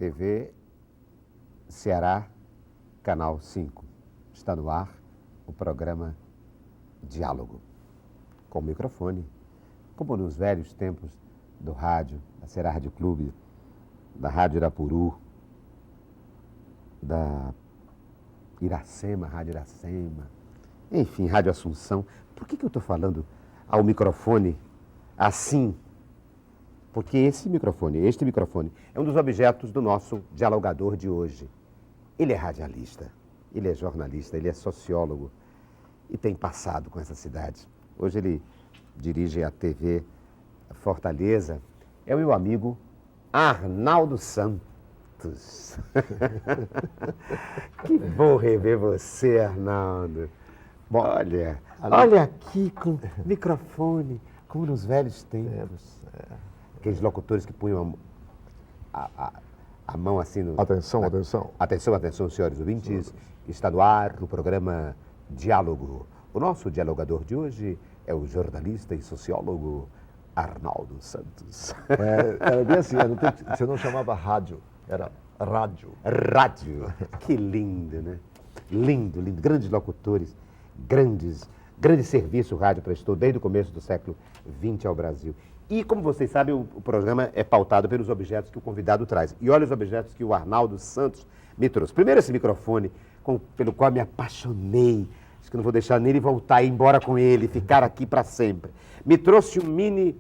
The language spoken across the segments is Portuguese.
TV Ceará, Canal 5. Está no ar o programa Diálogo, com microfone, como nos velhos tempos do rádio, da Ceará Rádio Clube, da Rádio Irapuru, da Iracema, Rádio Iracema, enfim, Rádio Assunção. Por que eu estou falando ao microfone assim? Porque este microfone é um dos objetos do nosso dialogador de hoje. Ele é radialista, ele é jornalista, ele é sociólogo e tem passado com essa cidade. Hoje ele dirige a TV Fortaleza. É o meu amigo Arnaldo Santos. Que bom rever você, Arnaldo. Bom, olha aqui com microfone, como nos velhos tempos. Aqueles locutores que punham a mão assim no... Atenção. Atenção, senhores ouvintes. Está no ar o programa Diálogo. O nosso dialogador de hoje é o jornalista e sociólogo Arnaldo Santos. Era bem assim, você não chamava rádio, era rádio. Rádio. Que lindo, né? Lindo. Grandes locutores, grande serviço o rádio prestou desde o começo do século XX ao Brasil. E, como vocês sabem, o programa é pautado pelos objetos que o convidado traz. E olha os objetos que o Arnaldo Santos me trouxe. Primeiro, esse microfone, pelo qual me apaixonei. Acho que não vou deixar nele voltar e ir embora com ele, ficar aqui para sempre. Me trouxe um mini...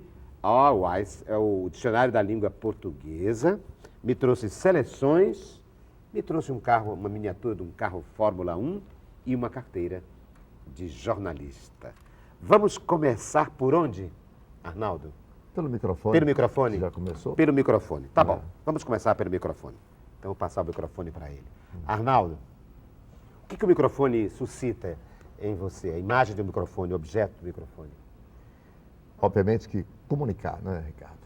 é o Dicionário da Língua Portuguesa. Me trouxe seleções. Me trouxe uma miniatura de um carro Fórmula 1 e uma carteira de jornalista. Vamos começar por onde, Arnaldo? Pelo microfone. Pelo microfone? Já começou? Pelo microfone. Tá bom, vamos começar pelo microfone. Então, vou passar o microfone para ele. Arnaldo, o que o microfone suscita em você? A imagem do microfone, o objeto do microfone? Obviamente que comunicar, né, Ricardo?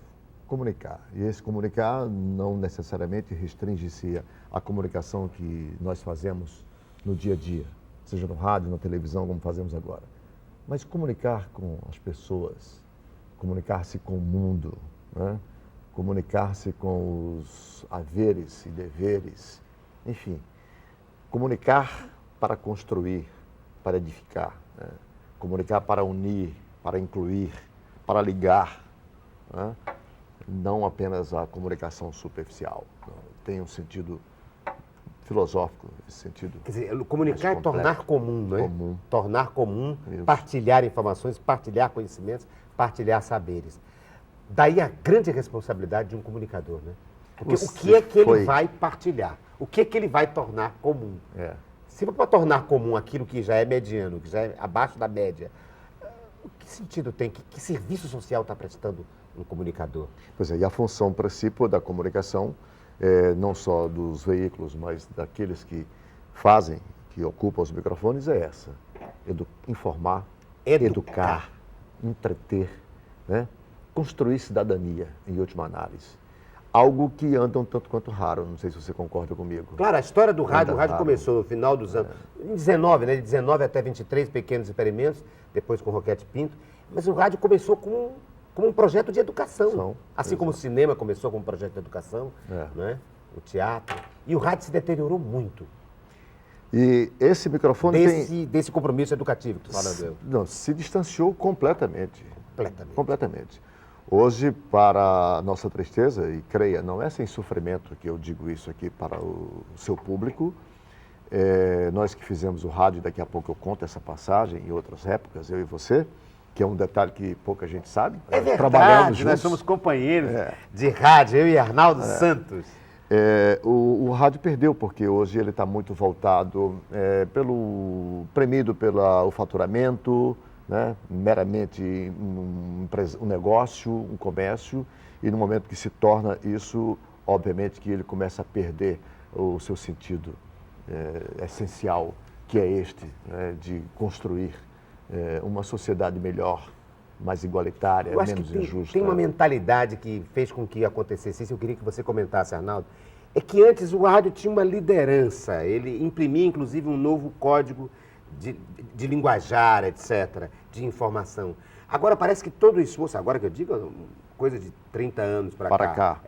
Comunicar. E esse comunicar não necessariamente restringe-se à comunicação que nós fazemos no dia a dia, seja no rádio, na televisão, como fazemos agora. Mas comunicar com as pessoas, comunicar-se com o mundo, né? Comunicar-se com os haveres e deveres, enfim, comunicar para construir, para edificar, né? Comunicar para unir, para incluir, para ligar, né? Não apenas a comunicação superficial, tem um sentido filosófico, esse sentido. Quer dizer, comunicar é tornar comum, não é? Comum. Tornar comum, Isso. Partilhar informações, partilhar conhecimentos, partilhar saberes. Daí a grande responsabilidade de um comunicador, né? Porque o que é que ele vai partilhar? O que é que ele vai tornar comum? Se for para tornar comum aquilo que já é mediano, que já é abaixo da média, que sentido tem? Que serviço social está prestando um comunicador? Pois é, e a função principal da comunicação, não só dos veículos, mas daqueles que fazem, que ocupam os microfones, é essa. Informar, educar, entreter, né? Construir cidadania, em última análise. Algo que anda um tanto quanto raro, não sei se você concorda comigo. Claro, a história do rádio, o rádio começou no final dos anos, em 19, né? De 19 até 23, pequenos experimentos, depois com Roquete Pinto, mas o rádio começou como um projeto de educação. Assim como o cinema começou como um projeto de educação, né? O teatro. E o rádio se deteriorou muito. E esse microfone desse compromisso educativo que tu falando. Não, se distanciou completamente. Completamente. Hoje, para nossa tristeza, e creia, não é sem sofrimento que eu digo isso aqui para o seu público, nós que fizemos o rádio, daqui a pouco eu conto essa passagem, em outras épocas, eu e você, que é um detalhe que pouca gente sabe. É verdade, trabalhamos juntos. Nós somos companheiros de rádio, eu e Arnaldo Santos. O rádio perdeu, porque hoje ele está muito voltado, premido pelo faturamento, né? Meramente um negócio, um comércio, e no momento que se torna isso, obviamente que ele começa a perder o seu sentido essencial, que é este, né? De construir uma sociedade melhor, mais igualitária, menos injusta. Tem uma mentalidade que fez com que acontecesse isso, eu queria que você comentasse, Arnaldo, é que antes o rádio tinha uma liderança, ele imprimia inclusive um novo código de linguajar, etc., de informação. Agora parece que todo o esforço, agora que eu digo, coisa de 30 anos para cá,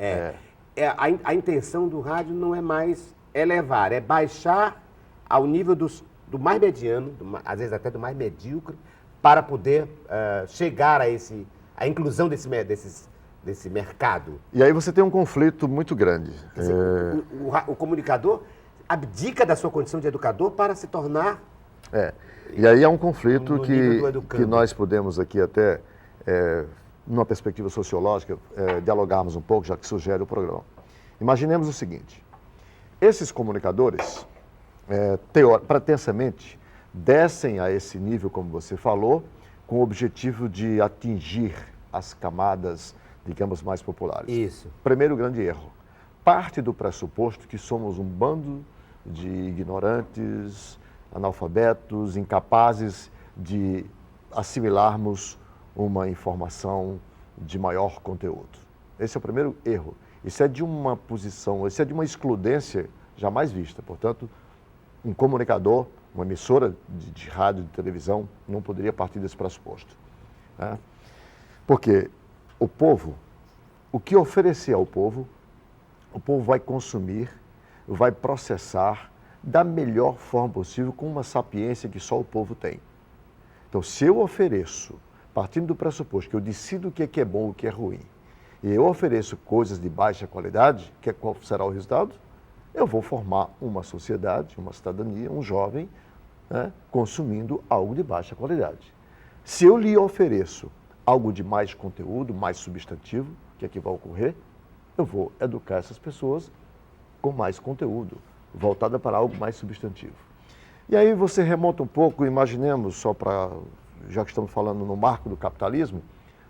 a intenção do rádio não é mais elevar, é baixar ao nível do mais mediano, às vezes até do mais medíocre, para poder chegar a inclusão desse mercado. E aí você tem um conflito muito grande. Quer dizer, o comunicador abdica da sua condição de educador para se tornar... E aí é um conflito No nível do que educando. nós podemos aqui até, numa perspectiva sociológica, dialogarmos um pouco, já que sugere o programa. Imaginemos o seguinte, esses comunicadores, pretensamente, descem a esse nível, como você falou, com o objetivo de atingir as camadas, digamos, mais populares. Isso. Primeiro grande erro. Parte do pressuposto que somos um bando de ignorantes, analfabetos, incapazes de assimilarmos uma informação de maior conteúdo. Esse é o primeiro erro. Isso é de uma posição, isso é de uma excludência jamais vista. Portanto, um comunicador, uma emissora de rádio, de televisão, não poderia partir desse pressuposto. Né? Porque o povo, o que oferecer ao povo, o povo vai consumir, vai processar da melhor forma possível, com uma sapiência que só o povo tem. Então, se eu ofereço, partindo do pressuposto que eu decido o que é bom e o que é ruim, e eu ofereço coisas de baixa qualidade, qual será o resultado? Eu vou formar uma sociedade, uma cidadania, um jovem, né, consumindo algo de baixa qualidade. Se eu lhe ofereço algo de mais conteúdo, mais substantivo, o que é que vai ocorrer? Eu vou educar essas pessoas com mais conteúdo, voltada para algo mais substantivo. E aí você remonta um pouco, imaginemos, já que estamos falando no marco do capitalismo,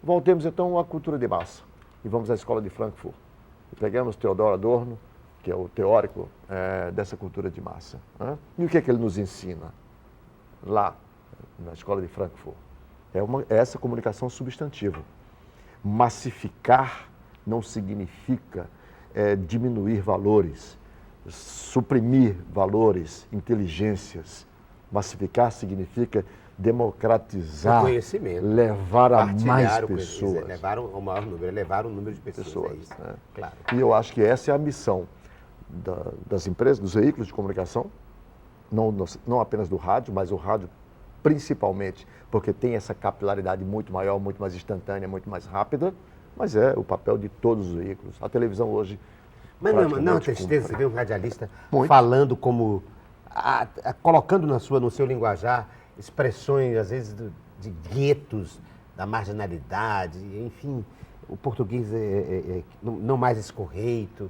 voltemos então à cultura de massa e vamos à escola de Frankfurt. E pegamos Theodor Adorno, que é o teórico dessa cultura de massa. Né? E o que é que ele nos ensina lá, na escola de Frankfurt? É essa comunicação substantiva. Massificar não significa diminuir valores, suprimir valores, inteligências. Massificar significa democratizar, o conhecimento, levar a mais partilhar pessoas. Levar ao maior número, levar o número de pessoas. É isso, né? Claro. E eu acho que essa é a missão das empresas, dos veículos de comunicação, não apenas do rádio, mas o rádio principalmente, porque tem essa capilaridade muito maior, muito mais instantânea, muito mais rápida, mas é o papel de todos os veículos. A televisão hoje... Mas não é uma tristeza você ver um radialista Muito. falando como... colocando no seu linguajar expressões, às vezes, de guetos, da marginalidade, enfim, o português não mais escorreito.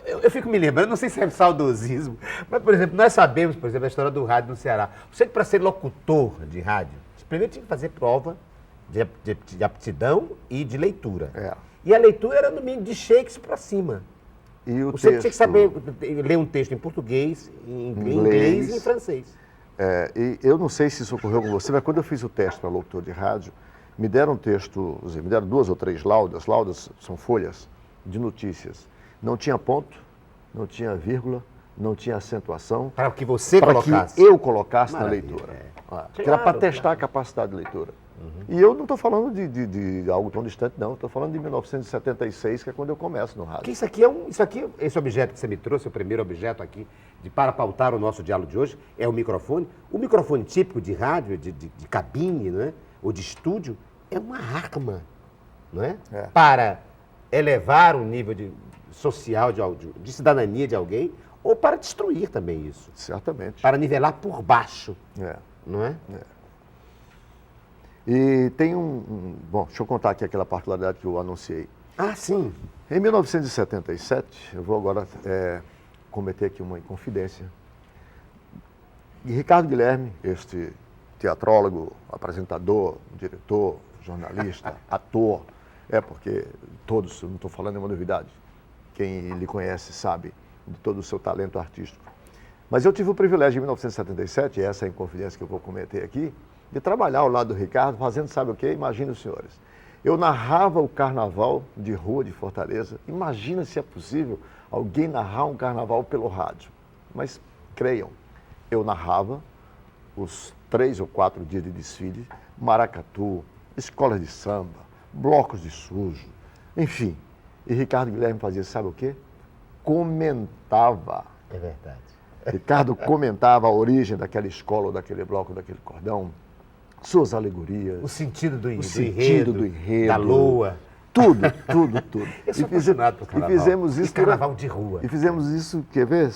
Eu fico me lembrando, não sei se é saudosismo, mas, por exemplo, nós sabemos, por exemplo, a história do rádio no Ceará. Você que para ser locutor de rádio, você primeiro tinha que fazer prova de aptidão e de leitura. E a leitura era no mínimo de Shakespeare para cima. E o Você texto, tinha que saber ler um texto em português, em inglês e em francês. E eu não sei se isso ocorreu com você, mas quando eu fiz o teste para locutor de rádio, me deram um texto, me deram 2 ou 3 laudas. Laudas são folhas de notícias. Não tinha ponto, não tinha vírgula, não tinha acentuação. Para que você para colocasse. que eu colocasse Maravilha, na leitura. Claro, Que era para testar claro. a capacidade de leitura. E eu não estou falando de algo tão distante, não. Estou falando de 1976, que é quando eu começo no rádio. Que esse objeto que você me trouxe, o primeiro objeto aqui, para pautar o nosso diálogo de hoje, é o microfone. O microfone típico de rádio, de cabine, não é? Ou de estúdio, é uma arma, não é? Para elevar o nível social, de cidadania de alguém, ou para destruir também isso. Certamente. Para nivelar por baixo, não é? E tem bom, deixa eu contar aqui aquela particularidade que eu anunciei. Ah, sim. Em 1977, eu vou agora cometer aqui uma inconfidência. E Ricardo Guilherme, este teatrólogo, apresentador, diretor, jornalista, ator, porque todos, não estou falando nenhuma novidade, quem lhe conhece sabe de todo o seu talento artístico. Mas eu tive o privilégio em 1977, e essa é a inconfidência que eu vou cometer aqui, de trabalhar ao lado do Ricardo, fazendo sabe o quê? Imagina os senhores. Eu narrava o carnaval de rua de Fortaleza. Imagina se é possível alguém narrar um carnaval pelo rádio. Mas creiam, eu narrava os 3 ou 4 dias de desfile, maracatu, escolas de samba, blocos de sujo, enfim. E Ricardo Guilherme fazia, sabe o quê? Comentava. É verdade. Ricardo comentava a origem daquela escola, ou daquele bloco, daquele cordão, suas alegorias. O sentido do sentido do enredo. da loa. Tudo, tudo, tudo. Eu sou apaixonado por carnaval. E fizemos isso. E carnaval de rua. E fizemos isso, quer ver?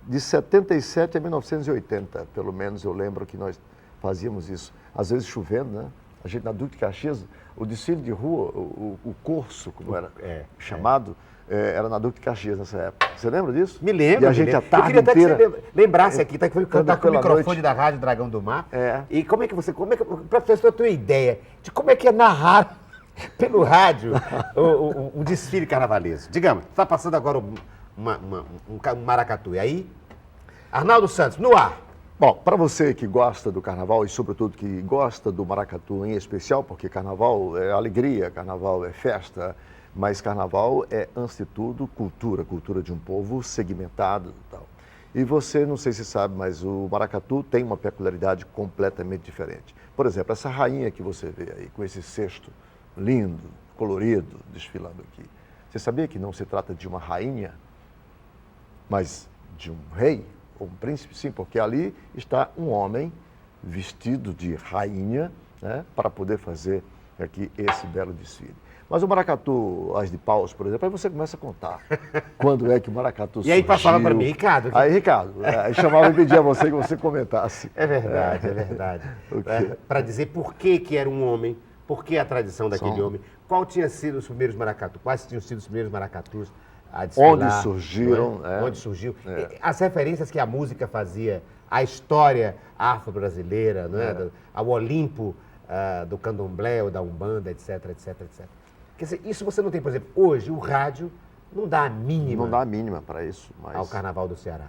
De 77 a 1980, pelo menos eu lembro que nós fazíamos isso. Às vezes chovendo, né? A gente na Duque de Caxias, o desfile de rua, o curso, como era chamado, era na Duque de Caxias nessa época. Você lembra disso? Me lembro. E a gente a tarde eu queria inteira... até que você lembrasse aqui, tá com o microfone noite. da Rádio Dragão do Mar. É. E como é que para você ter uma ideia de como é que é narrar pelo rádio o desfile carnavalesco. Digamos, está passando agora um maracatu. E aí, Arnaldo Santos, no ar. Bom, para você que gosta do carnaval e, sobretudo, que gosta do maracatu em especial, porque carnaval é alegria, carnaval é festa, mas carnaval é, antes de tudo, cultura de um povo segmentado e tal. E você, não sei se sabe, mas o maracatu tem uma peculiaridade completamente diferente. Por exemplo, essa rainha que você vê aí, com esse cesto lindo, colorido, desfilando aqui. Você sabia que não se trata de uma rainha, mas de um rei ou um príncipe? Sim, porque ali está um homem vestido de rainha, né, para poder fazer aqui esse belo desfile. Mas o maracatu, as de paus, por exemplo, aí você começa a contar quando é que o maracatu surgiu. E aí passava para mim, Ricardo. Aí, Ricardo, aí chamava e pedia a você que você comentasse. É verdade, é verdade. Para dizer por que era um homem, por que a tradição daquele homem, qual tinha sido os primeiros maracatu, quais tinham sido os primeiros maracatus a desfilar. Onde surgiram. Onde surgiu. As referências que a música fazia, a história afro-brasileira, não é? Ao Olimpo do candomblé ou da Umbanda, etc, etc, etc. Quer dizer, isso você não tem, por exemplo, hoje o rádio não dá a mínima. Não dá a mínima para isso. Mas... ao Carnaval do Ceará.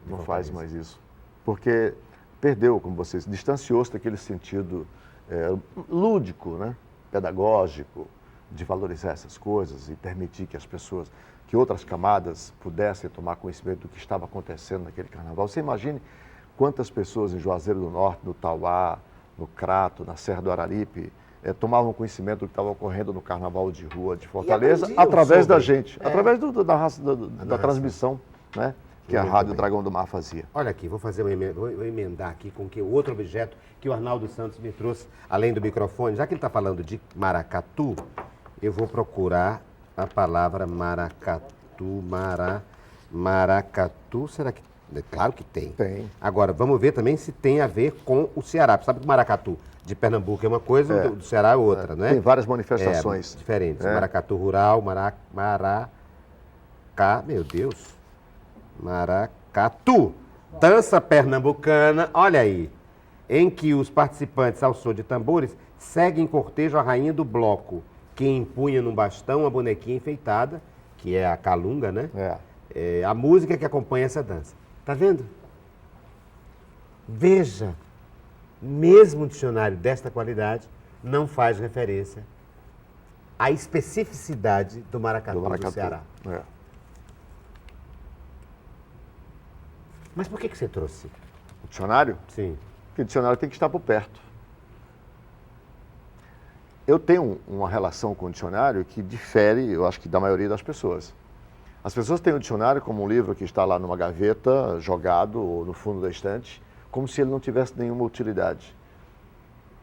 Não faz mais isso. Porque perdeu, como vocês, distanciou-se daquele sentido lúdico, né? Pedagógico, de valorizar essas coisas e permitir que as pessoas, que outras camadas pudessem tomar conhecimento do que estava acontecendo naquele carnaval. Você imagine quantas pessoas em Juazeiro do Norte, no Tauá, no Crato, na Serra do Araripe, tomavam conhecimento do que estava ocorrendo no Carnaval de Rua de Fortaleza, através da gente, através da transmissão, né, que a Rádio Dragão do Mar fazia. Olha aqui, vou emendar aqui com que o outro objeto que o Arnaldo Santos me trouxe, além do microfone, já que ele está falando de maracatu, eu vou procurar a palavra maracatu, maracatu, será que... Claro que tem. Tem. Agora, vamos ver também se tem a ver com o Ceará. Sabe que o maracatu de Pernambuco é uma coisa, do Ceará é outra, não é? Tem várias manifestações. Diferentes. Maracatu rural, meu Deus. Maracatu. Dança pernambucana, olha aí, em que os participantes ao som de tambores seguem em cortejo a rainha do bloco, que empunha num bastão a bonequinha enfeitada, que é a calunga, né? É a música que acompanha essa dança. Tá vendo? Veja, mesmo um dicionário desta qualidade não faz referência à especificidade do maracatu do Ceará. Mas por que você trouxe? O dicionário? Sim. Porque o dicionário tem que estar por perto. Eu tenho uma relação com o dicionário que difere, eu acho que da maioria das pessoas. As pessoas têm o dicionário como um livro que está lá numa gaveta, jogado ou no fundo da estante, como se ele não tivesse nenhuma utilidade.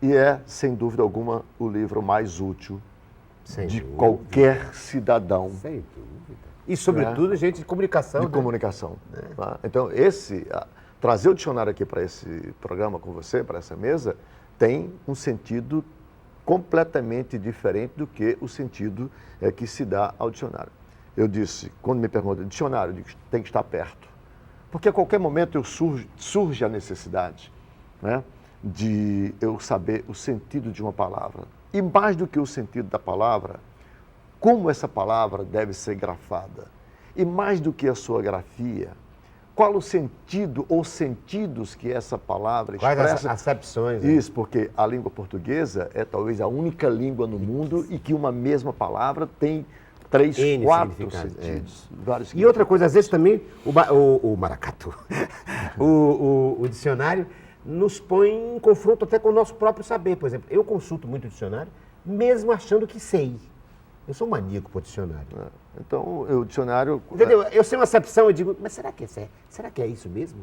E é, sem dúvida alguma, o livro mais útil de qualquer cidadão. Sem dúvida. E, sobretudo, gente de comunicação. De comunicação. Tá? Então, trazer o dicionário aqui para esse programa com você, para essa mesa, tem um sentido completamente diferente do que o sentido que se dá ao dicionário. Eu disse, quando me perguntam, dicionário, eu digo, tem que estar perto. Porque a qualquer momento surge a necessidade, né, de eu saber o sentido de uma palavra. E mais do que o sentido da palavra, como essa palavra deve ser grafada. E mais do que a sua grafia, qual o sentido ou sentidos que essa palavra expressa. Quais as acepções? Isso, porque a língua portuguesa é talvez a única língua no mundo e que uma mesma palavra tem 3, 4 sentidos. E outra coisa, às vezes também, o maracatu, o dicionário nos põe em confronto até com o nosso próprio saber. Por exemplo, eu consulto muito o dicionário, mesmo achando que sei. Eu sou maníaco por dicionário. Então, o dicionário... Entendeu? Eu sei uma acepção e digo, mas será que é isso mesmo?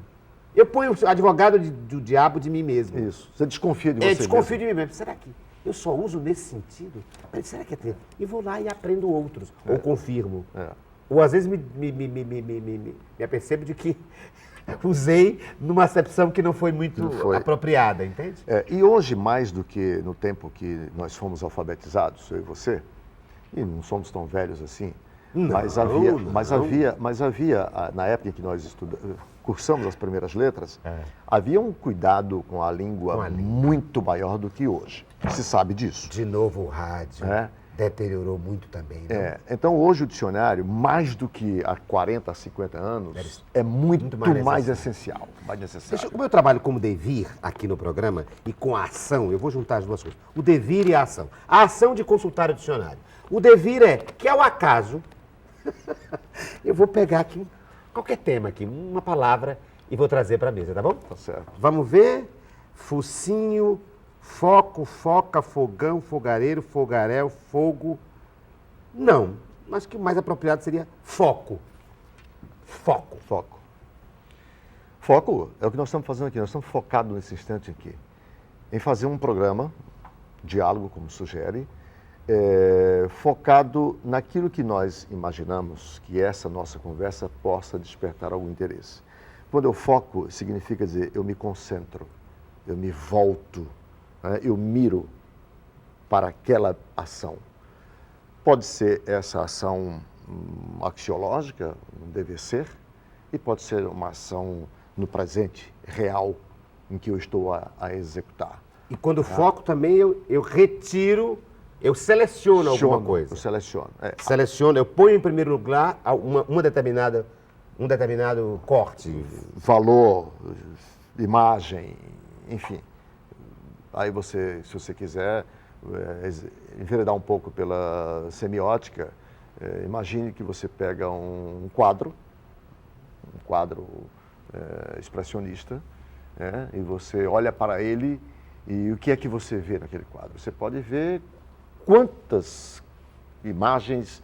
Eu ponho o advogado do diabo de mim mesmo. Isso. Você desconfia de você mesmo. Desconfio de mim mesmo. Será que eu só uso nesse sentido? Mas será que é ter? E vou lá e aprendo outros. Ou confirmo. Ou às vezes me apercebo de que usei numa acepção que não foi muito apropriada, entende? E hoje, mais do que no tempo que nós fomos alfabetizados, eu e você, e não somos tão velhos assim, mas havia, na época em que nós cursamos as primeiras letras, havia um cuidado com a língua muito maior do que hoje. Se sabe disso. De novo, o rádio deteriorou muito também. Né? Então, hoje o dicionário, mais do que há 40, 50 anos, é muito mais essencial. Mais necessário. Como eu trabalho como devir aqui no programa e com a ação, eu vou juntar as duas coisas. O devir e a ação. A ação de consultar o dicionário. O devir que ao acaso, eu vou pegar aqui qualquer tema aqui, uma palavra, e vou trazer para a mesa, tá bom? Tá certo. Vamos ver? Focinho, foco, foca, fogão, fogareiro, fogaréu, fogo. Não, acho que o mais apropriado seria foco. Foco. Foco. Foco é o que nós estamos fazendo aqui. Nós estamos focados nesse instante aqui em fazer um programa, diálogo, como sugere, focado naquilo que nós imaginamos que essa nossa conversa possa despertar algum interesse. Quando eu foco, significa dizer, eu me concentro, eu me volto, né? Eu miro para aquela ação. Pode ser essa ação axiológica, um dever ser, e pode ser uma ação no presente, real, em que eu estou a executar. E quando foco também, eu retiro... Eu seleciono alguma coisa. Eu seleciono. Seleciono, eu ponho em primeiro lugar um determinado corte. Valor, imagem, enfim. Aí você, se você quiser, enveredar um pouco pela semiótica, imagine que você pega um quadro expressionista, e você olha para ele e o que é que você vê naquele quadro? Você pode ver quantas imagens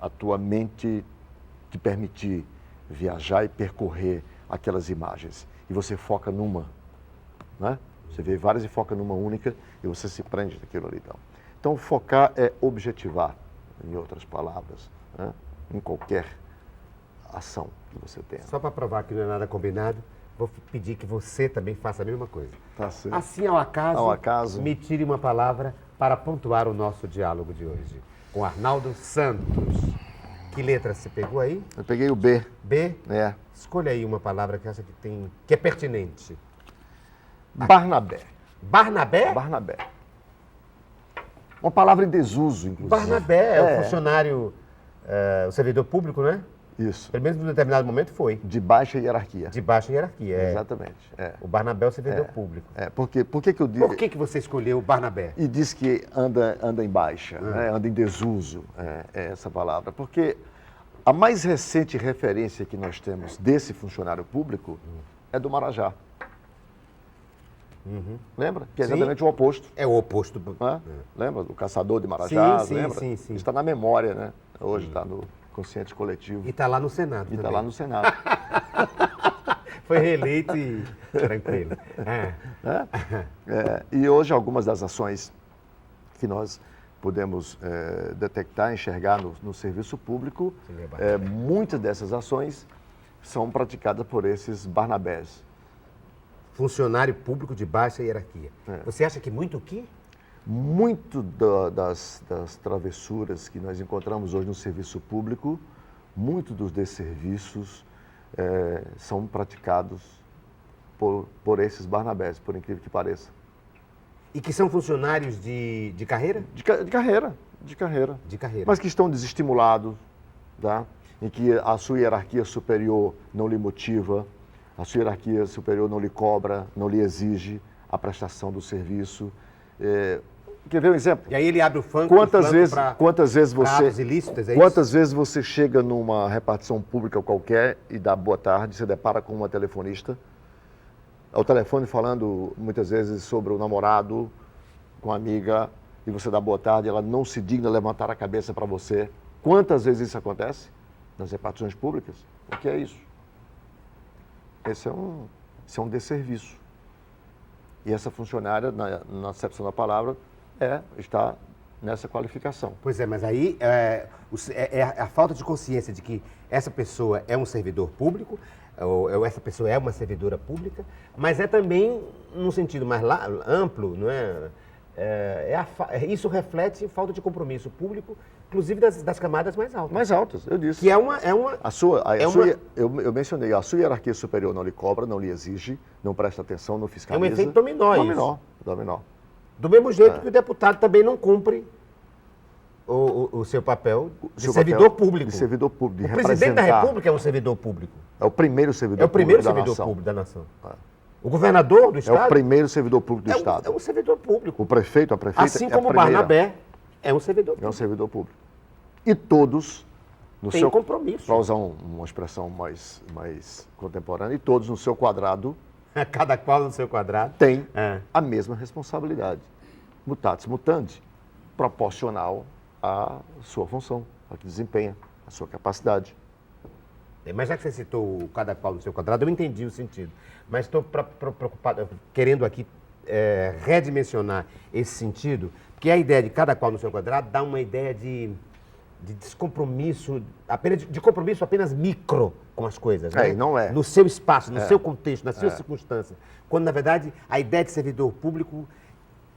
a tua mente te permitir viajar e percorrer aquelas imagens. E você foca numa, né? Você vê várias e foca numa única e você se prende naquilo ali. Então, focar é objetivar, em outras palavras, né? Em qualquer ação que você tenha. Só para provar que não é nada combinado, vou pedir que você também faça a mesma coisa. Tá certo. Assim, ao acaso, me tire uma palavra para pontuar o nosso diálogo de hoje. Com Arnaldo Santos. Que letra você pegou aí? Eu peguei o B. B? Escolha aí uma palavra que acha que é pertinente. Barnabé. Barnabé? Barnabé. Uma palavra em desuso, inclusive. Barnabé é o funcionário, o servidor público, né? Isso. Pelo menos em um determinado momento foi. De baixa hierarquia. De baixa hierarquia, Exatamente. O Barnabé é o servidor público. Por que que eu digo... Por que você escolheu o Barnabé? E diz que anda em baixa, né? Anda em desuso, é essa palavra. Porque a mais recente referência que nós temos desse funcionário público é do Marajá. Lembra? Que é exatamente o oposto. É o oposto. Lembra? Do caçador de Marajá, sim, lembra? Sim. Está na memória, né? Hoje está no consciente coletivo. E está lá no Senado E está lá no Senado. Foi reeleito e tranquilo. E hoje algumas das ações que nós podemos detectar, enxergar no serviço público, muitas dessas ações são praticadas por esses Barnabés. Funcionário público de baixa hierarquia. Você acha que muito o quê? Muito das travessuras que nós encontramos hoje no serviço público, muito dos desserviços são praticados por esses Barnabés, por incrível que pareça. E que são funcionários de carreira? De carreira. De carreira. Mas que estão desestimulados, tá? Em que a sua hierarquia superior não lhe motiva, a sua hierarquia superior não lhe cobra, não lhe exige a prestação do serviço. Quer ver um exemplo? E aí ele abre o funk quantas vezes você ilícitos, é quantas vezes você chega numa repartição pública qualquer e dá boa tarde, se depara com uma telefonista, ao telefone falando muitas vezes sobre o namorado, com a amiga, e você dá boa tarde, ela não se digna levantar a cabeça para você. Quantas vezes isso acontece? Nas repartições públicas? O que é isso? Esse é um desserviço. E essa funcionária, na acepção da palavra, está nessa qualificação. Pois é, mas aí é a falta de consciência de que essa pessoa é um servidor público, ou essa pessoa é uma servidora pública, mas é também, num sentido mais amplo, não é? Isso reflete falta de compromisso público, inclusive das camadas mais altas. Mais altas, eu disse. Que Eu mencionei, a sua hierarquia superior não lhe cobra, não lhe exige, não presta atenção, não fiscaliza. É um efeito dominó isso. Dominó. Do mesmo jeito que o deputado também não cumpre o seu papel de servidor público. De servidor público, de O presidente da República é um servidor público. É o primeiro servidor É o primeiro público servidor da nação. público da nação. O governador do É estado o primeiro servidor público do estado. É um servidor público. O prefeito, a prefeita Assim é como a o primeira. Barnabé é um servidor É um público. servidor público. E todos, no Tem seu compromisso. Para usar uma expressão mais contemporânea, e todos no seu quadrado Cada qual no seu quadrado. têm É. a mesma responsabilidade. Mutatis mutandi, proporcional à sua função, a que desempenha, a sua capacidade. Mas já que você citou o cada qual no seu quadrado, eu entendi o sentido. Mas estou preocupado, querendo aqui redimensionar esse sentido, porque a ideia de cada qual no seu quadrado dá uma ideia de descompromisso, de compromisso apenas micro com as coisas. Né? E não é. No seu espaço, no seu contexto, na sua circunstância. Quando, na verdade, a ideia de servidor público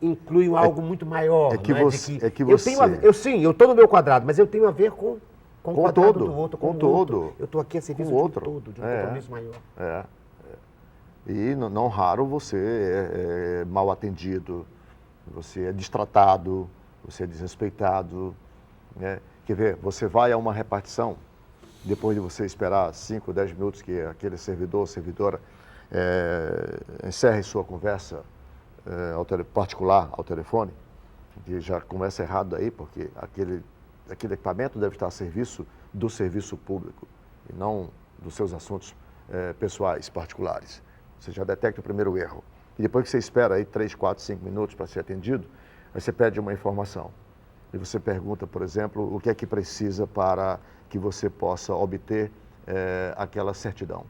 inclui algo muito maior. Eu estou no meu quadrado, mas eu tenho a ver com o quadrado todo, do outro, com o todo. outro. Eu estou aqui a serviço Com de um outro. todo, de um compromisso maior. E não raro você é mal atendido, você é destratado, você é desrespeitado. Né? Quer ver, você vai a uma repartição, depois de você esperar 5, 10 minutos que aquele servidor ou servidora encerre sua conversa particular ao telefone, que já começa errado aí, porque aquele equipamento deve estar a serviço do serviço público e não dos seus assuntos pessoais, particulares. Você já detecta o primeiro erro. E depois que você espera aí 3, 4, 5 minutos para ser atendido, aí você pede uma informação. E você pergunta, por exemplo, o que é que precisa para que você possa obter aquela certidão.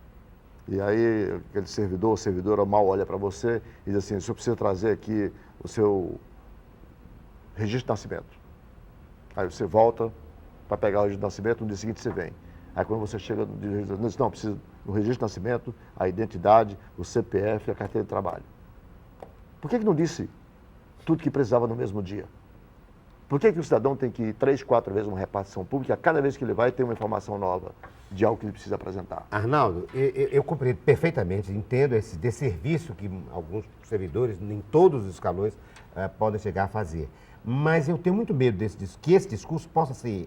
E aí aquele servidor ou servidora mal olha para você e diz assim, o senhor precisa trazer aqui o seu registro de nascimento. Aí você volta para pegar o registro de nascimento, no dia seguinte você vem. Aí quando você chega no dia seguinte, diz, não, precisa do registro de nascimento, a identidade, o CPF e a carteira de trabalho. Por que não disse tudo que precisava no mesmo dia? Por que o cidadão tem que ir 3, 4 vezes uma repartição pública, cada vez que ele vai ter uma informação nova de algo que ele precisa apresentar? Arnaldo, eu compreendo perfeitamente, entendo esse desserviço que alguns servidores, em todos os escalões, podem chegar a fazer. Mas eu tenho muito medo que esse discurso possa ser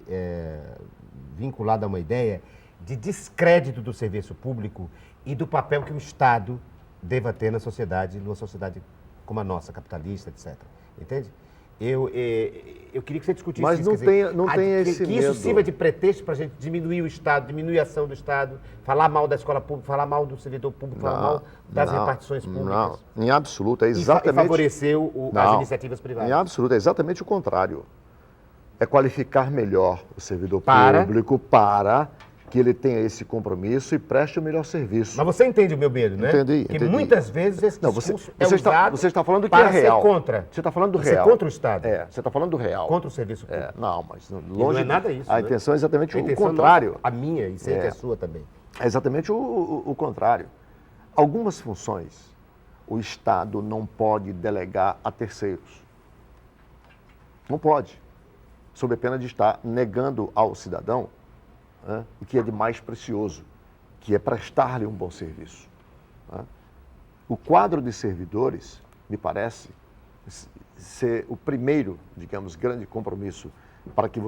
vinculado a uma ideia de descrédito do serviço público e do papel que o Estado deva ter na sociedade, numa sociedade como a nossa, capitalista, etc. Entende? Eu queria que você discutisse mas isso. Mas não tem esse que isso sirva de pretexto para a gente diminuir o Estado, diminuir a ação do Estado, falar mal da escola pública, falar mal do servidor público, falar mal das repartições públicas. Não, em absoluto, é exatamente... E favorecer as iniciativas privadas. Em absoluto, é exatamente o contrário. É qualificar melhor o servidor público para que ele tenha esse compromisso e preste o melhor serviço. Mas você entende o meu medo, né? Entendi. Porque muitas vezes esse discurso você está falando do que é real. Ser contra. Você está falando do real. Ser contra o Estado. Você está falando do real. Contra o serviço público. Não, mas longe... não é nada isso, A né? intenção é exatamente o contrário. A minha e sei que a sua também. É exatamente o contrário. Algumas funções o Estado não pode delegar a terceiros. Não pode. Sob a pena de estar negando ao cidadão o que é de mais precioso, que é prestar-lhe um bom serviço. O quadro de servidores, me parece, ser o primeiro, digamos, grande compromisso para que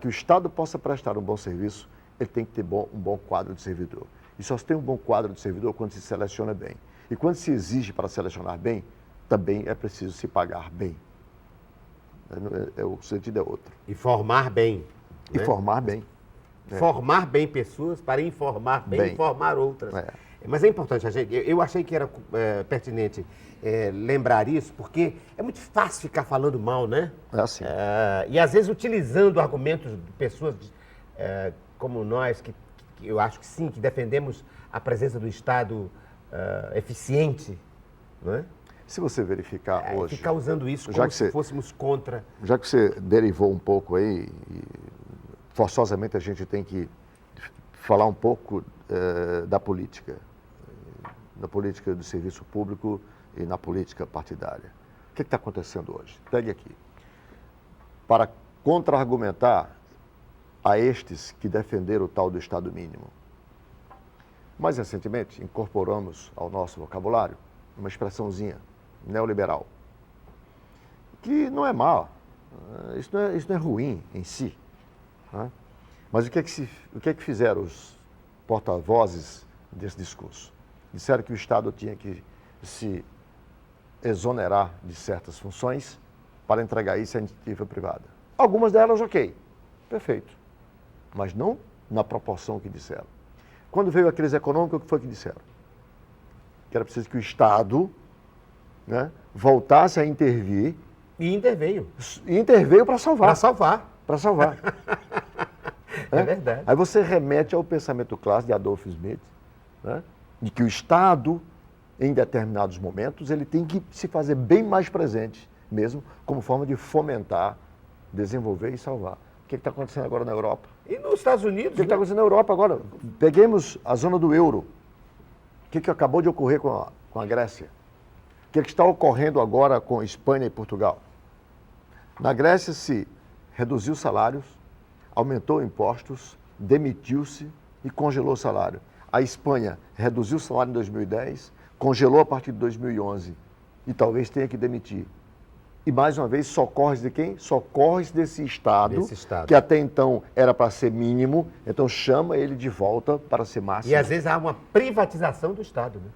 o Estado possa prestar um bom serviço, ele tem que ter um bom quadro de servidor. E só se tem um bom quadro de servidor quando se seleciona bem. E quando se exige para selecionar bem, também é preciso se pagar bem. O sentido é outro. E formar bem. E formar bem. Formar bem pessoas para informar bem e informar outras. Mas é importante, eu achei que era pertinente lembrar isso, porque é muito fácil ficar falando mal, né? É assim. E às vezes utilizando argumentos de pessoas como nós, que eu acho que sim, que defendemos a presença do Estado eficiente, não é? Se você verificar hoje... Ficar usando isso como se fôssemos contra... Já que você derivou um pouco aí, forçosamente a gente tem que falar um pouco da política do serviço público e na política partidária. O que está acontecendo hoje? Pegue aqui. Para contra-argumentar a estes que defenderam o tal do Estado mínimo, mais recentemente incorporamos ao nosso vocabulário uma expressãozinha neoliberal, que não é má, isso não é ruim em si, né? Mas o que é que fizeram os porta-vozes desse discurso? Disseram que o Estado tinha que se exonerar de certas funções para entregar isso à iniciativa privada. Algumas delas, ok, perfeito, mas não na proporção que disseram. Quando veio a crise econômica, o que foi que disseram? Que era preciso que o Estado, né, voltasse a intervir. E interveio. E interveio para salvar. Para salvar. Para salvar. É verdade. Aí você remete ao pensamento clássico de Adolf Smith, né, de que o Estado, em determinados momentos, ele tem que se fazer bem mais presente, mesmo como forma de fomentar, desenvolver e salvar. O que está acontecendo agora na Europa? E nos Estados Unidos? O que está acontecendo na Europa agora? Peguemos a zona do euro. O que acabou de ocorrer com a Grécia? O que está ocorrendo agora com Espanha e Portugal? Na Grécia se reduziu salários, aumentou impostos, demitiu-se e congelou o salário. A Espanha reduziu o salário em 2010, congelou a partir de 2011 e talvez tenha que demitir. E, mais uma vez, socorre de quem? Socorre desse Estado, que até então era para ser mínimo, então chama ele de volta para ser máximo. E, às vezes, há uma privatização do Estado, né?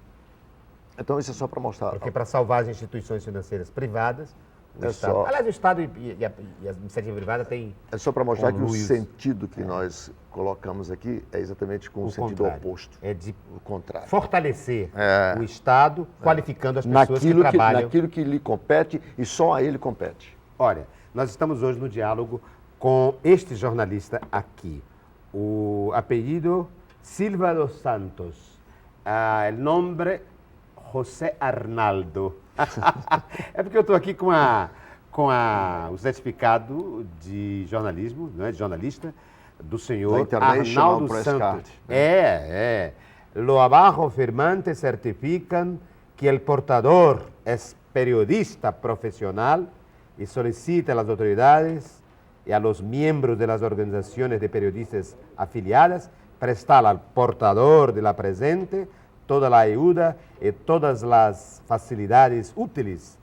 Então, isso é só para mostrar. Porque para salvar as instituições financeiras privadas, o Estado... Só... Aliás, o Estado e a iniciativa privada têm... É só para mostrar que o sentido que nós colocamos aqui é exatamente com o sentido oposto. É de o contrário. Fortalecer o Estado, qualificando as pessoas que trabalham... Naquilo que lhe compete e só a ele compete. Olha, nós estamos hoje no diálogo com este jornalista aqui. O apelido Silva dos Santos. O nome José Arnaldo. É porque eu estou aqui com o certificado de jornalismo, não é, de jornalista, do senhor Arnaldo Santos. Lo abajo firmante certifican que el portador es periodista profesional y solicita a las autoridades y a los miembros de las organizaciones de periodistas afiliadas prestar al portador de la presente toda a ayuda e todas as facilidades úteis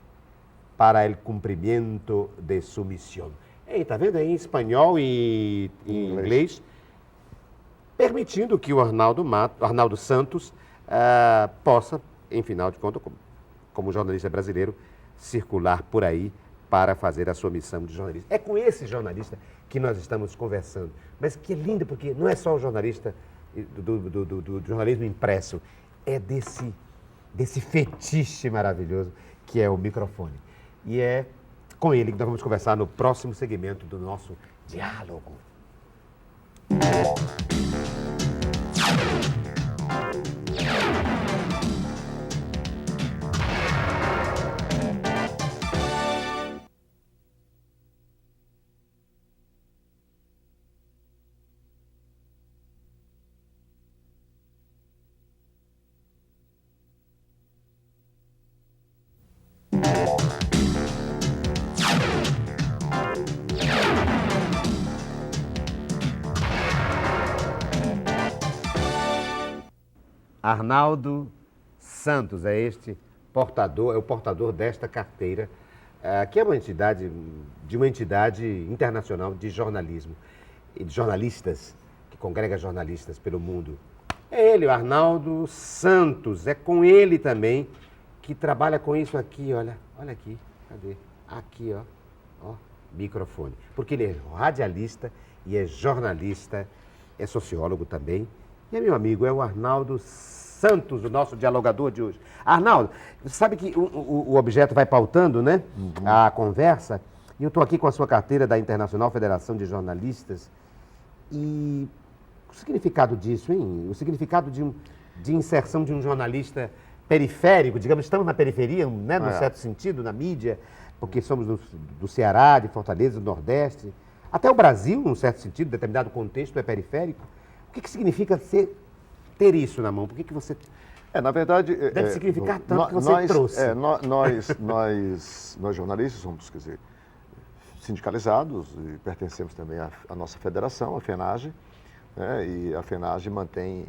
para o cumprimento de sua missão. Está vendo aí em espanhol e em inglês, permitindo que o Arnaldo Santos possa, em final de contas, como jornalista brasileiro, circular por aí para fazer a sua missão de jornalista. É com esse jornalista que nós estamos conversando. Mas que é lindo, porque não é só o jornalista do jornalismo impresso, é desse fetiche maravilhoso que é o microfone. E é com ele que nós vamos conversar no próximo segmento do nosso diálogo. Arnaldo Santos é o portador desta carteira, que é uma entidade internacional de jornalismo e de jornalistas, que congrega jornalistas pelo mundo. É ele, o Arnaldo Santos, é com ele também que trabalha com isso aqui, olha aqui, cadê? Aqui, ó, microfone. Porque ele é radialista e é jornalista, é sociólogo também. E é meu amigo, é o Arnaldo Santos, o nosso dialogador de hoje. Arnaldo, você sabe que o objeto vai pautando, né? A conversa. E eu estou aqui com a sua carteira da Internacional Federação de Jornalistas. E o significado disso, hein? O significado de inserção de um jornalista periférico, digamos, estamos na periferia, né? No certo sentido, na mídia, porque somos do Ceará, de Fortaleza, do Nordeste. Até o Brasil, num certo sentido, determinado contexto é periférico. O que significa ter isso na mão? Por que você... Na verdade... Deve significar tanto que você trouxe. Nós jornalistas somos, quer dizer, sindicalizados e pertencemos também à nossa federação, a FENAGE, né, e a FENAGE mantém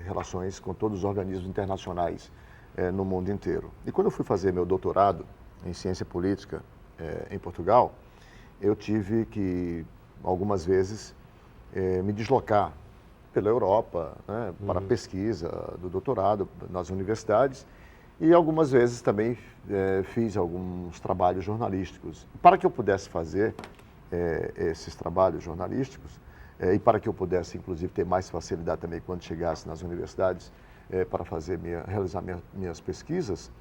relações com todos os organismos internacionais no mundo inteiro. E quando eu fui fazer meu doutorado em ciência política em Portugal, eu tive que, algumas vezes, me deslocar pela Europa, né, para pesquisa do doutorado nas universidades, e algumas vezes também fiz alguns trabalhos jornalísticos. Para que eu pudesse fazer esses trabalhos jornalísticos, e para que eu pudesse, inclusive, ter mais facilidade também quando chegasse nas universidades para realizar minhas pesquisas,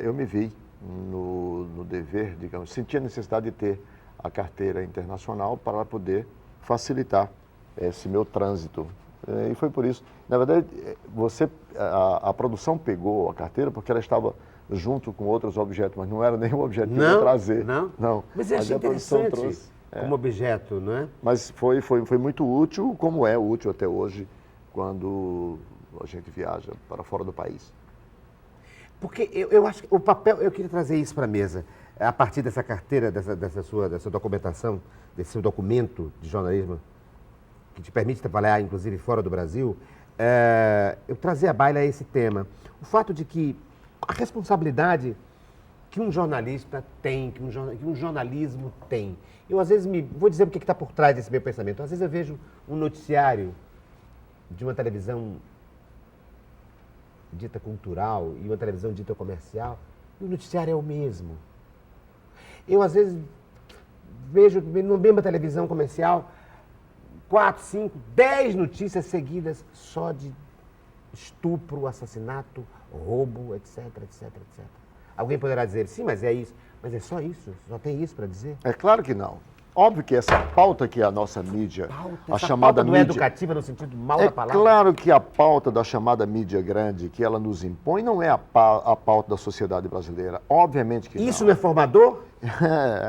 eu me vi no dever, digamos, senti a necessidade de ter a carteira internacional para poder facilitar esse meu trânsito. E foi por isso. Na verdade, a produção pegou a carteira porque ela estava junto com outros objetos, mas não era nenhum objeto que eu ia trazer. Não. Mas eu achei interessante como objeto, não é? Mas foi muito útil, como é útil até hoje, quando a gente viaja para fora do país. Porque eu acho que o papel, eu queria trazer isso para a mesa, a partir dessa carteira, dessa sua documentação, desse seu documento de jornalismo, que te permite trabalhar, inclusive, fora do Brasil, eu trazer à baila esse tema. O fato de que a responsabilidade que um jornalista tem, que um jornalismo tem. Eu, às vezes, vou dizer o que está por trás desse meu pensamento. Às vezes eu vejo um noticiário de uma televisão dita cultural e uma televisão dita comercial, e o noticiário é o mesmo. Eu, às vezes, vejo na mesma televisão comercial 4, 5, 10 notícias seguidas só de estupro, assassinato, roubo, etc, etc, etc. Alguém poderá dizer, sim, mas é isso. Mas é só isso? Só tem isso para dizer? É claro que não. Óbvio que essa pauta que a nossa mídia, a chamada pauta não mídia... é educativa no sentido mal da palavra? É claro que a pauta da chamada mídia grande, que ela nos impõe, não é a pauta da sociedade brasileira. Obviamente que isso não é formador?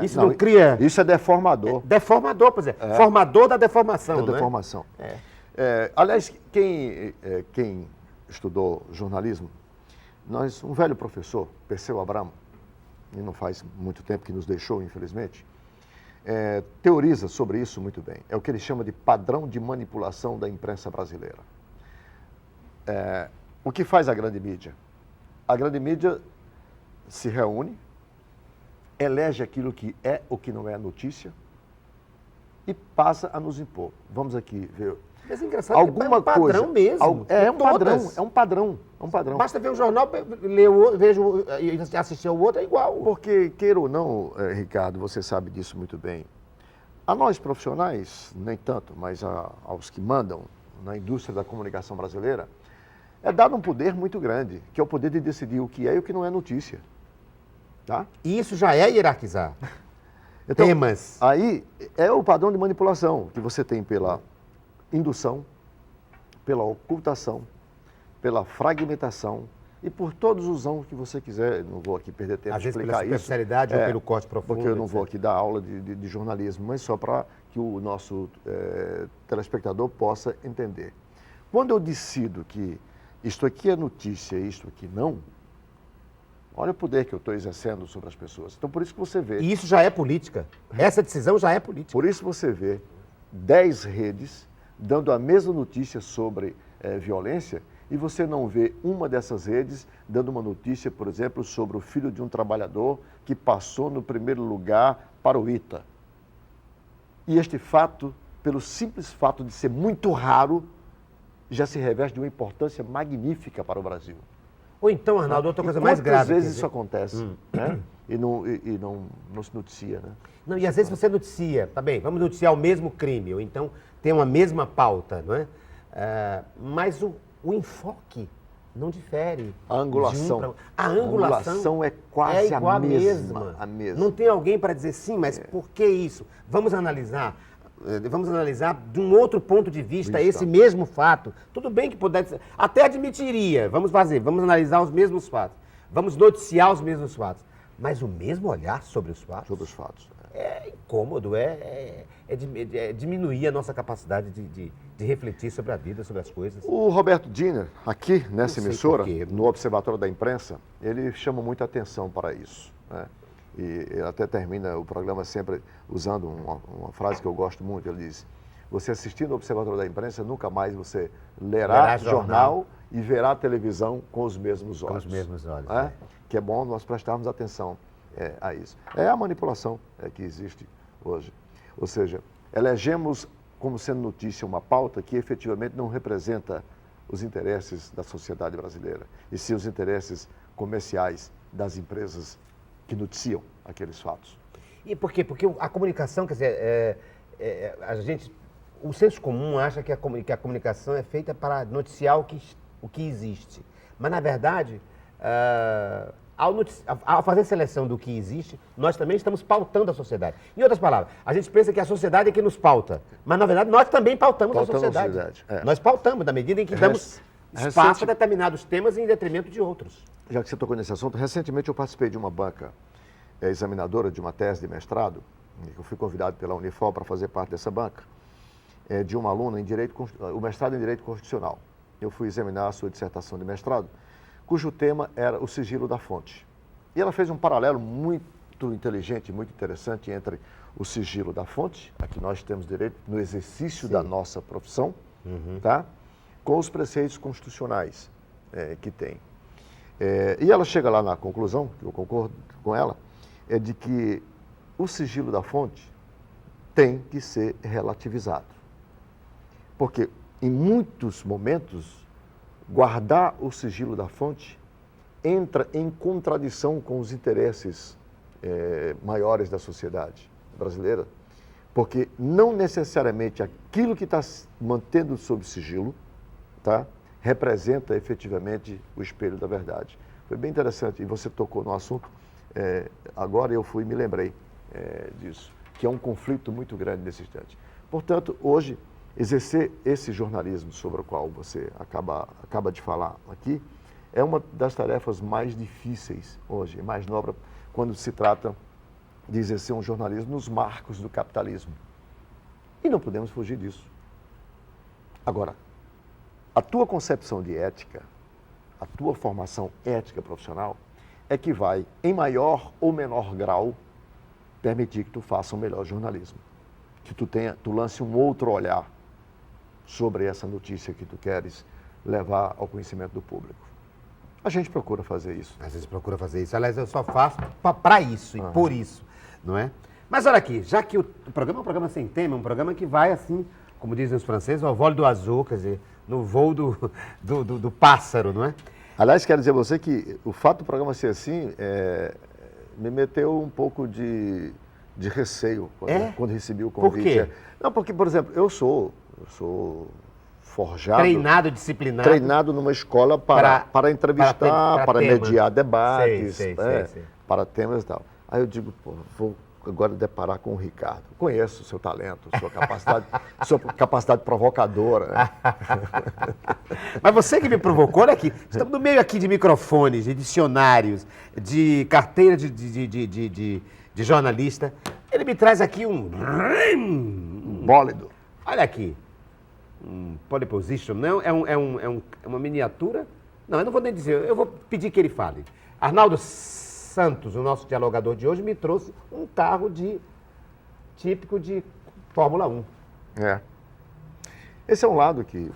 Isso não cria... Isso é deformador. Deformador, por exemplo. Formador da deformação, da deformação. Aliás, quem estudou jornalismo, um velho professor, Perseu Abramo, e não faz muito tempo que nos deixou, infelizmente, teoriza sobre isso muito bem. É o que ele chama de padrão de manipulação da imprensa brasileira. O que faz a grande mídia? A grande mídia se reúne, elege aquilo que é ou que não é notícia e passa a nos impor. Vamos aqui ver... Mas é engraçado, é um padrão mesmo. É um padrão. Basta ver o jornal, assistir ao outro, é igual. Porque, queira ou não, Ricardo, você sabe disso muito bem. A nós profissionais, nem tanto, mas aos que mandam na indústria da comunicação brasileira, é dado um poder muito grande, que é o poder de decidir o que é e o que não é notícia. Tá? E isso já é hierarquizar. Então, temas. Aí é o padrão de manipulação que você tem pela indução, pela ocultação, pela fragmentação e por todos os ângulos que você quiser. Não vou aqui perder tempo de explicar pela superficialidade ou pelo corte profundo. Porque eu não vou aqui dar aula de jornalismo, mas só para que o nosso telespectador possa entender. Quando eu decido que isto aqui é notícia e isto aqui não, olha o poder que eu estou exercendo sobre as pessoas. Então, por isso que você vê... E isso já é política. Essa decisão já é política. Por isso você vê 10 redes dando a mesma notícia sobre violência e você não vê uma dessas redes dando uma notícia, por exemplo, sobre o filho de um trabalhador que passou no primeiro lugar para o ITA. E este fato, pelo simples fato de ser muito raro, já se reveste de uma importância magnífica para o Brasil. Ou então, Arnaldo, outra coisa mais grave. Às vezes isso acontece, né? E não se noticia, né? Não, e às vezes você noticia, tá bem, vamos noticiar o mesmo crime, ou então tem uma mesma pauta, não é? Mas o enfoque não difere. A angulação. A angulação é quase igual a mesma. A mesma. Não tem alguém para dizer sim, mas por que isso? Vamos analisar de um outro ponto de vista esse mesmo fato. Tudo bem que pudesse, até admitiria, vamos analisar os mesmos fatos, vamos noticiar os mesmos fatos, mas o mesmo olhar sobre os fatos. Sobre os fatos. É incômodo, é diminuir a nossa capacidade de refletir sobre a vida, sobre as coisas. O Roberto Diner, aqui nessa Não sei emissora, por quê. no Observatório da Imprensa, ele chama muita atenção para isso, né? E ele até termina o programa sempre usando uma frase que eu gosto muito. Ele diz: você assistindo ao Observatório da Imprensa, nunca mais você lerá jornal e verá televisão com os mesmos olhos. Com os mesmos olhos, né? Que é bom nós prestarmos atenção a isso. É a manipulação que existe hoje. Ou seja, elegemos como sendo notícia uma pauta que efetivamente não representa os interesses da sociedade brasileira, e sim os interesses comerciais das empresas que noticiam aqueles fatos. E por quê? Porque a comunicação, quer dizer, o senso comum acha que a comunicação é feita para noticiar o que existe. Mas, na verdade, ao fazer seleção do que existe, nós também estamos pautando a sociedade. Em outras palavras, a gente pensa que a sociedade é que nos pauta, mas, na verdade, nós também pautamos a sociedade. Nós pautamos, na medida em que damos espaço a determinados temas em detrimento de outros. Já que você tocou nesse assunto, recentemente eu participei de uma banca examinadora de uma tese de mestrado, eu fui convidado pela Unifol para fazer parte dessa banca, de uma aluna em o mestrado em Direito Constitucional. Eu fui examinar a sua dissertação de mestrado, cujo tema era o sigilo da fonte. E ela fez um paralelo muito inteligente, muito interessante entre o sigilo da fonte, a que nós temos direito no exercício da nossa profissão, tá? Com os preceitos constitucionais que tem. E ela chega lá na conclusão, que eu concordo com ela, é de que o sigilo da fonte tem que ser relativizado. Porque, em muitos momentos, guardar o sigilo da fonte entra em contradição com os interesses maiores da sociedade brasileira, porque não necessariamente aquilo que está mantendo sob sigilo, tá, representa efetivamente o espelho da verdade. Foi bem interessante, e você tocou no assunto, agora eu me lembrei disso, que é um conflito muito grande nesse instante. Portanto, hoje, exercer esse jornalismo sobre o qual você acaba de falar aqui, é uma das tarefas mais difíceis hoje, mais nobre, quando se trata de exercer um jornalismo nos marcos do capitalismo. E não podemos fugir disso. Agora, a tua concepção de ética, a tua formação ética profissional, é que vai, em maior ou menor grau, permitir que tu faça um melhor jornalismo. Que tu lance um outro olhar sobre essa notícia que tu queres levar ao conhecimento do público. A gente procura fazer isso. A gente procura fazer isso. Aliás, eu só faço para isso e por isso, não é? Mas olha aqui, já que o programa é um programa sem tema, um programa que vai assim, como dizem os franceses, ao voo do azul, quer dizer, no voo do pássaro, não é? Aliás, quero dizer a você que o fato do programa ser assim me meteu um pouco de receio quando recebi o convite. Por quê? Não, porque, por exemplo, eu sou forjado... Disciplinado. Treinado numa escola para entrevistar, para mediar debates, sei. para temas e tal. Aí eu digo, vou agora deparar com o Ricardo. Conheço o seu talento, sua capacidade provocadora. Mas você que me provocou, olha aqui, estamos no meio aqui de microfones, de dicionários, de carteira de jornalista. Ele me traz aqui um bólido. Olha aqui, um polyposition, não, é uma miniatura. Não, eu não vou nem dizer, eu vou pedir que ele fale. Arnaldo Santos, o nosso dialogador de hoje, me trouxe um carro típico de Fórmula 1. Esse é um lado que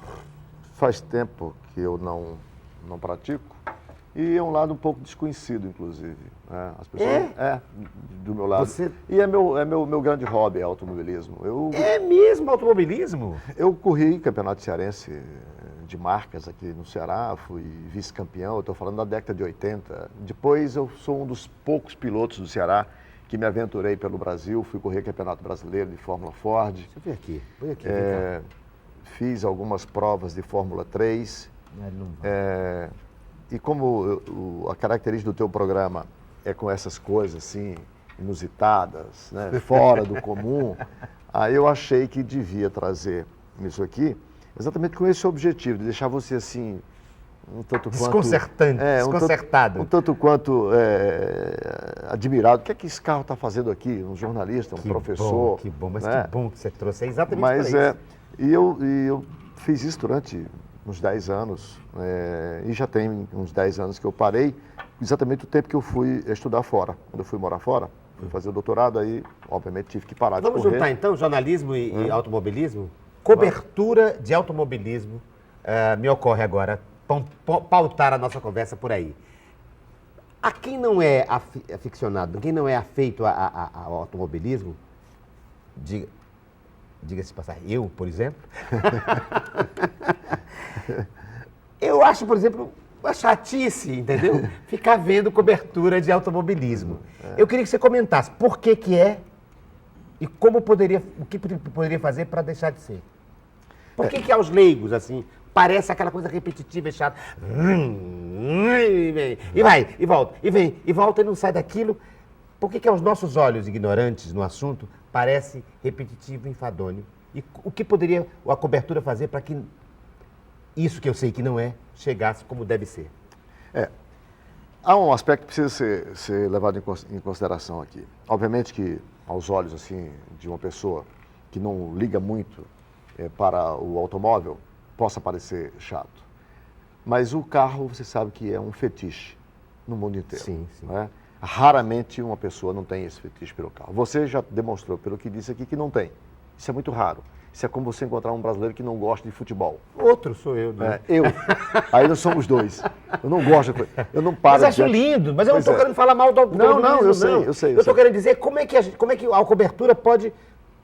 faz tempo que eu não pratico e é um lado um pouco desconhecido, inclusive. As pessoas, do meu lado. E é meu grande hobby, automobilismo. É mesmo automobilismo? Eu corri campeonato cearense de marcas aqui no Ceará, fui vice-campeão, eu estou falando da década de 80. Depois eu sou um dos poucos pilotos do Ceará que me aventurei pelo Brasil, fui correr campeonato brasileiro de Fórmula Ford. Deixa eu ver aqui, põe aqui. Fiz algumas provas de Fórmula 3 Ele não vai. E como a característica do teu programa é com essas coisas assim, inusitadas, né, fora do comum, aí eu achei que devia trazer isso aqui, exatamente com esse objetivo, de deixar você assim, um tanto quanto... Desconcertante, desconcertado. Um tanto quanto admirado. O que é que esse carro está fazendo aqui? Um jornalista, um professor. Que bom, mas né? que bom que você trouxe. É exatamente Mas para isso. E eu fiz isso durante uns 10 anos, e já tem uns 10 anos que eu parei, exatamente o tempo que eu fui estudar fora. Quando eu fui morar fora, fui fazer o doutorado, aí, obviamente, tive que parar Vamos de correr. juntar, então, jornalismo e automobilismo? Cobertura de automobilismo me ocorre agora. Pautar a nossa conversa por aí. A quem não é aficionado, quem não é afeito ao automobilismo, diga-se passar, eu, por exemplo, eu acho, por exemplo, uma chatice, entendeu? Ficar vendo cobertura de automobilismo. Eu queria que você comentasse por que é e como o que poderia fazer para deixar de ser. Por que aos leigos, assim, parece aquela coisa repetitiva e chata? E vai, e volta, e vem, e volta e não sai daquilo. Por que aos nossos olhos ignorantes no assunto parece repetitivo e enfadonho? E o que poderia a cobertura fazer para que isso que eu sei que não é, chegasse como deve ser? Há um aspecto que precisa ser levado em consideração aqui. Obviamente que, aos olhos assim de uma pessoa que não liga muito para o automóvel, possa parecer chato. Mas o carro, você sabe que é um fetiche no mundo inteiro. Sim, sim. Né? Raramente uma pessoa não tem esse fetiche pelo carro. Você já demonstrou, pelo que disse aqui, que não tem. Isso é muito raro. Isso é como você encontrar um brasileiro que não gosta de futebol. Outro sou eu, né? Aí nós somos dois. Eu não gosto, eu não paro. Mas acho lindo, mas eu não estou querendo falar mal do automobilismo, não, eu sei. Eu estou querendo dizer como é que a cobertura pode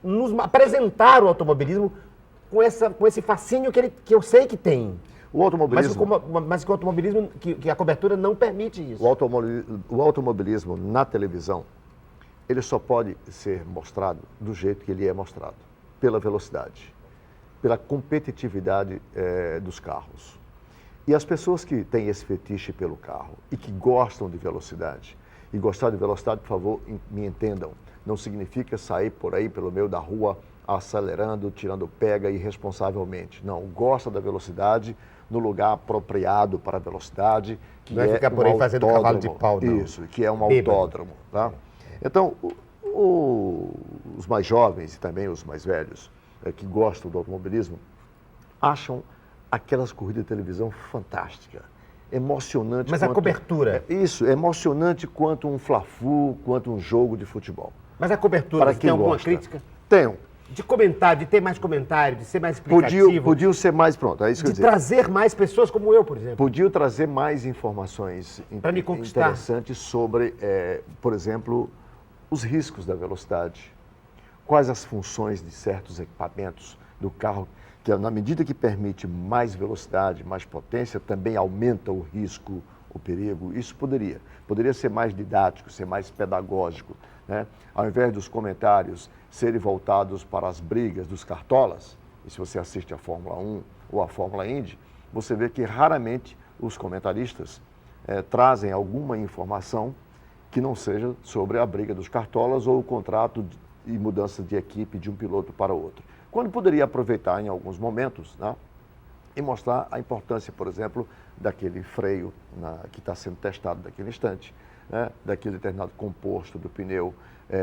nos apresentar o automobilismo com esse fascínio que eu sei que tem. O automobilismo... Mas que o automobilismo, que a cobertura não permite isso. O automobilismo na televisão, ele só pode ser mostrado do jeito que ele é mostrado. Pela velocidade, pela competitividade dos carros. E as pessoas que têm esse fetiche pelo carro e que gostam de velocidade, e gostar de velocidade, por favor, me entendam, não significa sair por aí pelo meio da rua acelerando, tirando pega irresponsavelmente. Não, gosta da velocidade no lugar apropriado para a velocidade, que não é ficar por aí fazendo cavalo de pau, não. Isso, que é um autódromo. Tá? Então, os mais jovens e também os mais velhos que gostam do automobilismo acham aquelas corridas de televisão fantásticas, emocionante. Mas a cobertura? Isso, emocionante quanto um Fla-Flu, quanto um jogo de futebol. Mas a cobertura, Para você quem tem alguma gosta. crítica? Tenho. De comentar, de ter mais comentário, de ser mais explicativo. Podiam ser mais, pronto, é isso que eu de ia dizer. trazer mais pessoas como eu, por exemplo. Podiam trazer mais informações para me conquistar. Interessantes sobre, por exemplo, os riscos da velocidade, quais as funções de certos equipamentos do carro, que na medida que permite mais velocidade, mais potência, também aumenta o risco, o perigo. Isso poderia ser mais didático, ser mais pedagógico, né? Ao invés dos comentários serem voltados para as brigas dos cartolas, e se você assiste a Fórmula 1 ou a Fórmula Indy, você vê que raramente os comentaristas trazem alguma informação que não seja sobre a briga dos cartolas ou o contrato e mudança de equipe de um piloto para outro. Quando poderia aproveitar em alguns momentos, né, e mostrar a importância, por exemplo, daquele freio que está sendo testado naquele instante, né, daquele determinado composto do pneu,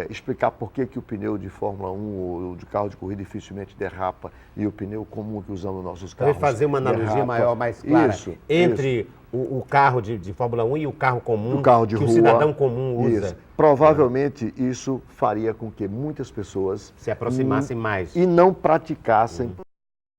explicar por que o pneu de Fórmula 1 ou de carro de corrida dificilmente derrapa e o pneu comum que usamos nos nossos carros fazer uma analogia derrapa. maior, mais clara, entre isso. O carro de Fórmula 1 e o carro comum, o carro de que rua, o cidadão comum usa. Isso. Provavelmente isso faria com que muitas pessoas se aproximassem mais e não praticassem